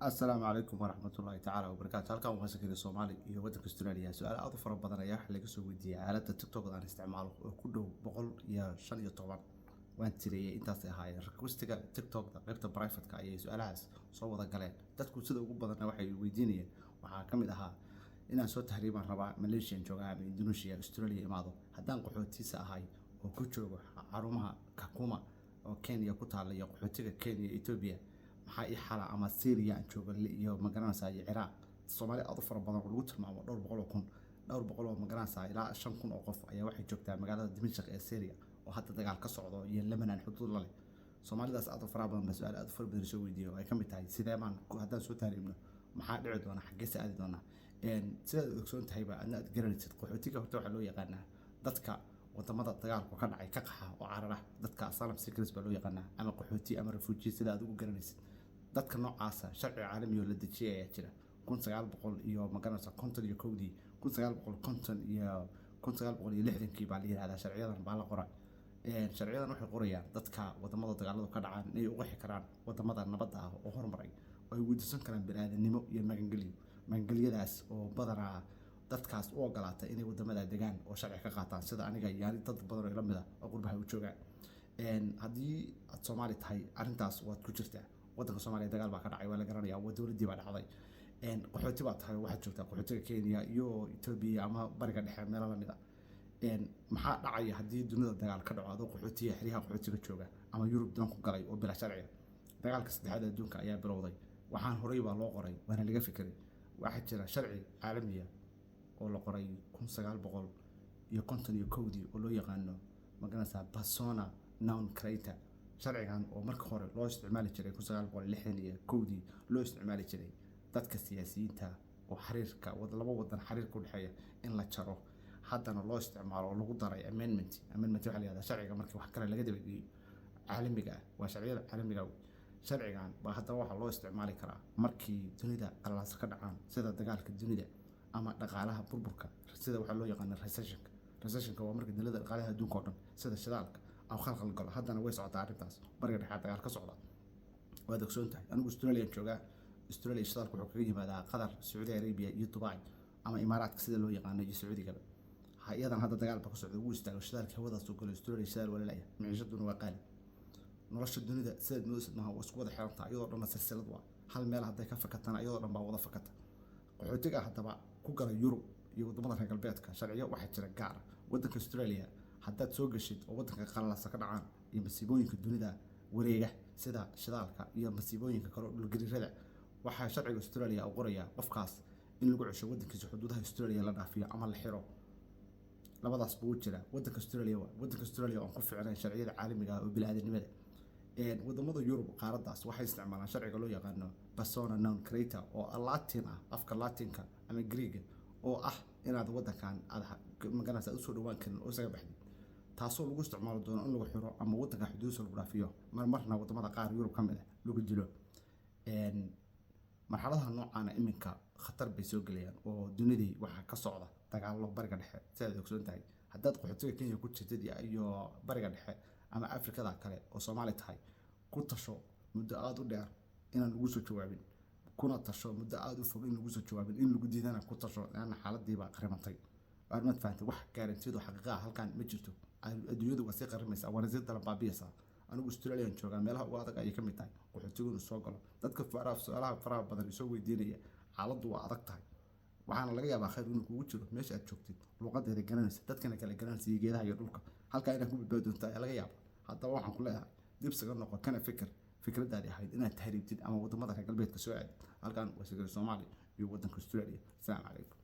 السلام عليكم ورحمة الله تعالى وبركاته. halkan waxaan sakhiray Soomaali iyo wadanka Australia su'aalo aad u fara badan ayaa wax laga soo weydiiyay aaladda TikTok aan isticmaalo oo ku dhow 115 waan tiriyay intaas ahaayeen requestiga TikTok qaybta private-ka ayay su'aalahaas soo wada galeen dadku sida ugu badan waxay weydiinayeen waxaa kamid ahaa inaan soo tahriiban rabaa Malaysia joogaa ama Indonesia Australia imaado haddaan qaxootiisa ahay oo ku joogo xarumaha Kakuma oo Kenya ku taala iyo qaxootiga Kenya Ethiopia maxaa i xala ama Syria jooga iyo magaranaysa Iraq Soomaali aad u fara badan oo lagu tilmaamo dhowr boqol oo magaranaysa ilaa 5,000 oo qof ayaa waxay joogtaa magaalada Dimashq ee Syria oo hadda dagaal ka socdo iyo Lebanon xuduud la leh Soomaalidaas aad u fara badan su'aal aad u fara badan soo weydiiyo ay kamid tahay sidee baan haddaan soo taariibno maxaa dhici doona xageesa aadi doona sidaad ogsoon tahay ba aad garanaysid qaxootiga horta waxa loo yaqaanaa dadka wadamada dagaalku ka dhacay ka qaxa oo carara dadka asylum seekers baa loo yaqaanaa ama qaxooti ama refugee sida aad ugu garanaysid dadka noocaas sharci caalami oo la dejiyay ayaa jira 1900 iyo magaranaysa 51 1950 iyo 1960 baa la yiraahdaa sharciyadan baa la qoray sharciyadan waxay qorayaan dadka wadamada dagaaladu ka dhacaan inay uga xiraan wadamada nabadda ah oo horumaray oo ay weydiisan karaan bini'aadanimo iyo magangelyadaas oo badanaa dadkaas u ogolaatay inay wadamada degaan oo sharci ka qaataan sida aniga yaani dad badan oo ila mid ah oo qurbaha u joogaan haddii aad Soomaali tahay arintaas waad ku jirtaa wadanka Soomaaliya dagaal baa ka dhacay waa la garanayaa waa dawladii baa dhacday qaxooti baa tahay waxaad joogtaa qaxootiga Kenya iyo Ethiopia ama bariga dhexe meelo la mid ah maxaa dhacay haddii dunida dagaal ka dhaco adoo qaxootiga xiriyaha qaxootiga jooga ama Yurub doon ku galay oo bila sharci dagaalka saddexaad adduunka ayaa bilowday waxaan horay baa loo qoray waana laga fikiray waxa jira sharci caalami ah oo la qoray 1951 oo loo yaqaano magaranaysa persona non grata sharcigan oo marka hore loo isticmaali jiray 1961 loo isticmaali jiray dadka siyaasiyiinta oo xiriirka laba wadan xiriir ku dhaxeeya in la jaro haddana loo isticmaalo oo lagu daray amendment waxa la yiraahdaa sharciga markii wax kale laga dabageeyo caalamiga waa sharciyada caalamiga sharcigan baa hadda waxa loo isticmaali karaa markii dunida qalaas ka dhacaan sida dagaalka dunida ama dhaqaalaha burburka sida waxa loo yaqaan recession waa markii dunida dhaqaalaha adduunka oo dhan sida shidaalka أو خلق القلة هذا أنا ويسع تعرف ناس برجع حتى على كسرة وهذا كسون تاعي أنا أستراليا شجع أستراليا اشتغل كحكومي بعد قطر السعودية عربية يطبعي أما إمارات كسر اللي يقان نجي السعودي قبل أيضا هذا دجال بقصد ويستعمل اشتغل كهذا سوق الأسترالي اشتغل ولا لا معيشة وقال نرش الدنيا ده سد نوس ما هو سقوط حيران تاع أيضا رنا سلسلة ضوء هل مال هذا كفك كتنا أيضا رنا بعوض فكت وحتى حتى بقى كوكر يورو يوضمن هيك البيت كشرعية واحد شرقة ودك أستراليا haddaad soo gashid oo wadanka qalalaasa ka dhacaan iyo masiibooyinka dunida wareega sida shidaalka iyo masiibooyinka kale oo gariirada waxa sharciga Australia uu qorayaa qofkaas in lagu cesho wadankiisa xuduudaha Australia la dhaafiyo ama la xiro labadaas buu jira wadanka Australia oo ku ficnaan sharciyada caalamiga ah oo bini'aadanimada wadamada Yurub qaaradaas waxay isticmaalaan sharciga loo yaqaano persona non grata oo Latin ah afka Latinka ama Greek oo ah inaad wadankan aad magaranaysa u soo dhawaan karin oo isaga baxday taasoo lagu isticmaalo doono in lagu xiro ama wadanka xuduudiisa lagu dhaafiyo marna wadamada qaar Yurub kamid ah lagu dilo marxaladaha noocan iminka khatar bay soo galayaan oo dunidii waxa ka socda dagaalo bariga dhexe sidaad ogsoon tahay haddaad qaxootiga Kenya ku jirtid iyo bariga dhexe ama Afrikada kale oo Soomaali tahay ku tasho muddo aad u dheer inaan lagu soo jawaabin kuna tasho muddo aad u fog in lagu soo jawaabin in lagu diidana ku tasho aan xaaladii baa qarimantay armad faanta wax garantido xaqiiqada halkan ma jirto adduunyadu waa si qarimaysa waana si dalan baabiyasa anigu Australia jooga meelaha ugu adag ay ka mid tahay qaxootigu soo galo dadka su'aalaha faraha badan soo weydiinaya xaaladdu waa adag tahay waxaana laga yaabaa khayr inuu kugu jiro meesha aad joogtid luqadeeda garanaysa dadkana kala garanaysa geedaha iyo dhulka halka inaad ku badbaado doonto ayaa laga yaabaa haddaba waxaan ku leeyahay dib saga noqo kana fikradaadi ahayd inaad tahriibtid ama wadamada reer galbeedka soo aad halkan waa Soomaali iyo wadanka Australia. Assalaamu calaykum.